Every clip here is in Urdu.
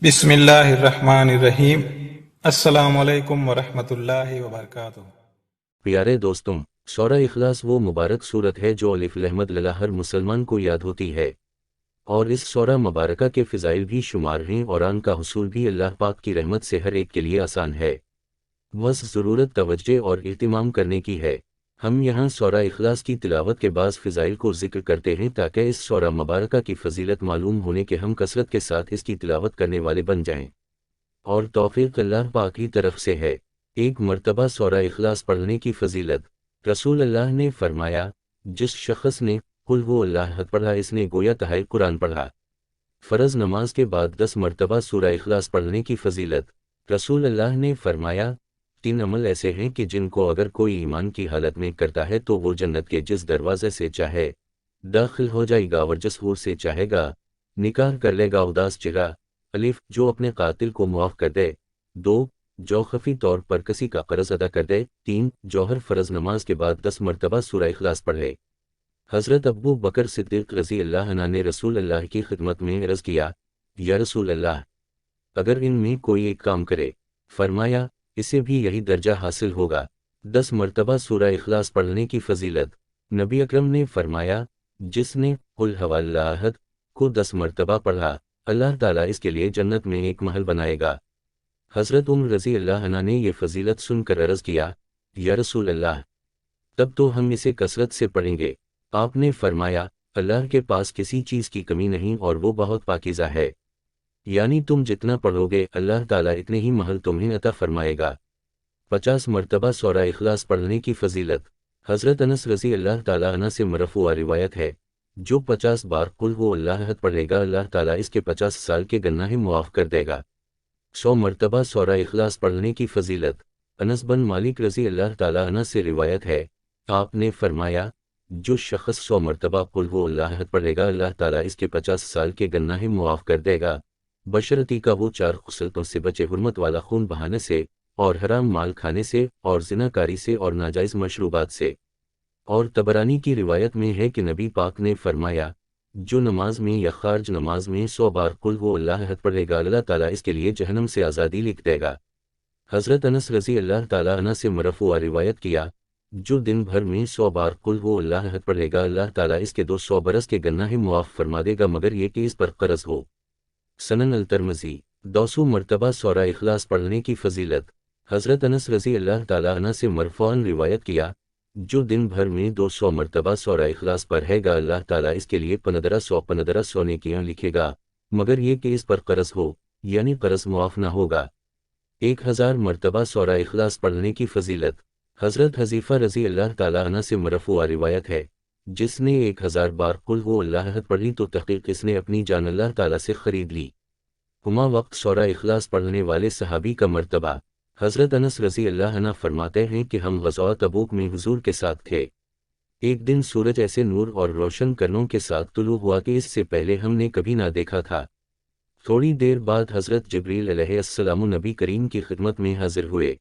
بسم اللہ الرحمن الرحیم۔ السلام علیکم ورحمۃ اللہ وبرکاتہ۔ پیارے دوستوں، سورہ اخلاص وہ مبارک سورت ہے جو الف لام للہ ہر مسلمان کو یاد ہوتی ہے، اور اس سورہ مبارکہ کے فضائل بھی شمار ہیں اور ان کا حصول بھی اللہ پاک کی رحمت سے ہر ایک کے لیے آسان ہے، بس ضرورت توجہ اور اہتمام کرنے کی ہے۔ ہم یہاں سورہ اخلاص کی تلاوت کے بعض فضائل کو ذکر کرتے ہیں تاکہ اس سورہ مبارکہ کی فضیلت معلوم ہونے کے ہم کثرت کے ساتھ اس کی تلاوت کرنے والے بن جائیں، اور توفیق اللہ پاک کی طرف سے ہے۔ ایک مرتبہ سورہ اخلاص پڑھنے کی فضیلت۔ رسول اللہ نے فرمایا، جس شخص نے قل ہو اللہ احد پڑھا اس نے گویا تہائے قرآن پڑھا۔ فرض نماز کے بعد 10 مرتبہ سورہ اخلاص پڑھنے کی فضیلت۔ رسول اللہ نے فرمایا، 3 عمل ایسے ہیں کہ جن کو اگر کوئی ایمان کی حالت میں کرتا ہے تو وہ جنت کے جس دروازے سے چاہے داخل ہو جائے گا اور جس حور سے چاہے گا نکاح کر لے گا۔ اداس چہرہ، الف جو اپنے قاتل کو معاف کر دے، 2 جو خفی طور پر کسی کا قرض ادا کر دے، 3 جو ہر فرض نماز کے بعد 10 مرتبہ سورہ اخلاص پڑھے۔ حضرت ابو بکر صدیق رضی اللہ عنہ نے رسول اللہ کی خدمت میں عرض کیا، یا رسول اللہ، اگر ان میں کوئی ایک کام کرے، فرمایا اسے بھی یہی درجہ حاصل ہوگا۔ 10 مرتبہ سورہ اخلاص پڑھنے کی فضیلت۔ نبی اکرم نے فرمایا، جس نے قل هو اللہ احد کو 10 مرتبہ پڑھا، اللہ تعالیٰ اس کے لیے جنت میں ایک محل بنائے گا۔ حضرت عمر رضی اللہ عنہ نے یہ فضیلت سن کر عرض کیا، یا رسول اللہ، تب تو ہم اسے کثرت سے پڑھیں گے۔ آپ نے فرمایا، اللہ کے پاس کسی چیز کی کمی نہیں اور وہ بہت پاکیزہ ہے، یعنی تم جتنا پڑھو گے اللہ تعالیٰ اتنے ہی محل تمہیں عطا فرمائے گا۔ 50 مرتبہ سورہ اخلاص پڑھنے کی فضیلت۔ حضرت انس رضی اللہ تعالیٰ عنہ سے مرفوع روایت ہے، جو 50 بار قل ہو اللہ احد پڑھے گا اللہ تعالیٰ اس کے 50 سال کے گناہ معاف کر دے گا۔ 100 مرتبہ سورہ اخلاص پڑھنے کی فضیلت۔ انس بن مالک رضی اللہ تعالیٰ عنہ سے روایت ہے، آپ نے فرمایا، جو شخص 100 مرتبہ قل ہو اللہ احد پڑھے گا اللہ تعالیٰ اس کے 50 سال کے گناہ معاف کر دے گا، بشرطی کا وہ 4 خصلتوں سے بچے، حرمت والا خون بہانے سے، اور حرام مال کھانے سے، اور زناکاری سے، اور ناجائز مشروبات سے۔ اور طبرانی کی روایت میں ہے کہ نبی پاک نے فرمایا، جو نماز میں یا خارج نماز میں 100 بار قل ہو اللہ احد پڑھے گا اللہ تعالیٰ اس کے لیے جہنم سے آزادی لکھ دے گا۔ حضرت انس رضی اللہ تعالیٰ عنہ سے مرفوع روایت کیا، جو دن بھر میں 100 بار قل ہو اللہ احد پڑھے گا اللہ تعالیٰ اس کے 200 برس کے گناہ معاف فرما دے گا مگر یہ کہ اس پر قرض ہو۔ سنن الترمذی۔ 200 مرتبہ سورہ اخلاص پڑھنے کی فضیلت۔ حضرت انس رضی اللہ تعالیٰ عنہ سے مرفوعاً روایت کیا، جو دن بھر میں 200 مرتبہ سورہ اخلاص پڑھے گا اللہ تعالیٰ اس کے لیے 1500 نیکیاں لکھے گا مگر یہ کہ اس پر قرض ہو، یعنی قرض معاف نہ ہوگا۔ 1000 مرتبہ سورہ اخلاص پڑھنے کی فضیلت۔ حضرت حذیفہ رضی اللہ تعالیٰ عنہ سے مرفوع روایت ہے، جس نے 1000 بار قل ہو اللہ احد پڑھی تو تحقیق اس نے اپنی جان اللہ تعالیٰ سے خرید لی۔ ہما وقت سورہ اخلاص پڑھنے والے صحابی کا مرتبہ۔ حضرت انس رضی اللہ عنہ فرماتے ہیں کہ ہم غزوہ تبوک میں حضور کے ساتھ تھے۔ ایک دن سورج ایسے نور اور روشن کرنوں کے ساتھ طلوع ہوا کہ اس سے پہلے ہم نے کبھی نہ دیکھا تھا۔ تھوڑی دیر بعد حضرت جبریل علیہ السلام نبی کریم کی خدمت میں حاضر ہوئے۔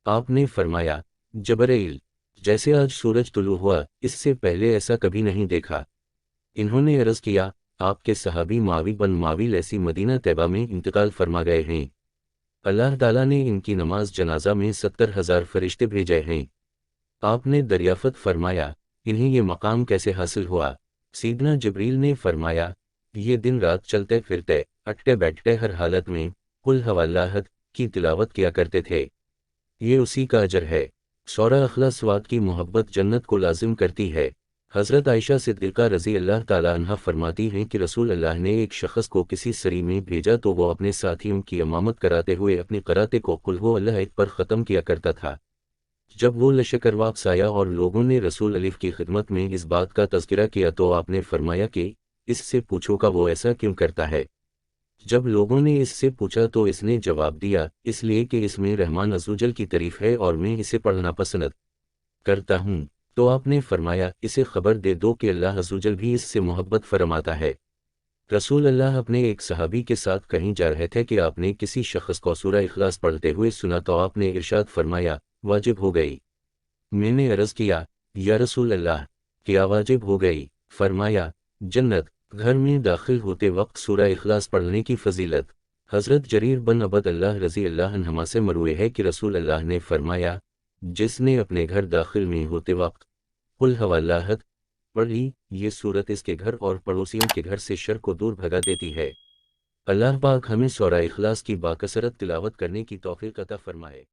آپ نے فرمایا، جبرائیل، جیسے آج سورج طلوع ہوا اس سے پہلے ایسا کبھی نہیں دیکھا۔ انہوں نے عرض کیا، آپ کے صحابی معاوی بن معاوی لیسی مدینہ طیبہ میں انتقال فرما گئے ہیں، اللہ تعالیٰ نے ان کی نماز جنازہ میں 70,000 فرشتے بھیجے ہیں۔ آپ نے دریافت فرمایا، انہیں یہ مقام کیسے حاصل ہوا؟ سیدنا جبریل نے فرمایا، یہ دن رات چلتے پھرتے اٹھتے بیٹھتے ہر حالت میں قل هو اللہ احد کی تلاوت کیا کرتے تھے، یہ اسی کا اجر ہے۔ سورہ اخلاص وات کی محبت جنت کو لازم کرتی ہے۔ حضرت عائشہ صدیقہ رضی اللہ تعالیٰ عنہ فرماتی ہیں کہ رسول اللہ نے ایک شخص کو کسی سری میں بھیجا تو وہ اپنے ساتھیوں کی امامت کراتے ہوئے اپنی قراتِ کو قل هو اللہ احد پر ختم کیا کرتا تھا۔ جب وہ لشکر واپس آیا اور لوگوں نے رسول الف کی خدمت میں اس بات کا تذکرہ کیا تو آپ نے فرمایا کہ اس سے پوچھو کہ وہ ایسا کیوں کرتا ہے۔ جب لوگوں نے اس سے پوچھا تو اس نے جواب دیا، اس لیے کہ اس میں رحمان عزوجل کی تعریف ہے اور میں اسے پڑھنا پسند کرتا ہوں۔ تو آپ نے فرمایا، اسے خبر دے دو کہ اللہ عزوجل بھی اس سے محبت فرماتا ہے۔ رسول اللہ اپنے ایک صحابی کے ساتھ کہیں جا رہے تھے کہ آپ نے کسی شخص کو سورہ اخلاص پڑھتے ہوئے سنا تو آپ نے ارشاد فرمایا، واجب ہو گئی۔ میں نے عرض کیا، یا رسول اللہ، کیا واجب ہو گئی؟ فرمایا، جنت۔ گھر میں داخل ہوتے وقت سورہ اخلاص پڑھنے کی فضیلت۔ حضرت جریر بن عبد اللہ رضی اللہ عنہما سے مروی ہے کہ رسول اللہ نے فرمایا، جس نے اپنے گھر داخل نہیں ہوتے وقت قل هو اللہ احد پڑھی، یہ صورت اس کے گھر اور پڑوسیوں کے گھر سے شر کو دور بھگا دیتی ہے۔ اللہ پاک ہمیں سورہ اخلاص کی باکثرت تلاوت کرنے کی توفیق عطا فرمائے۔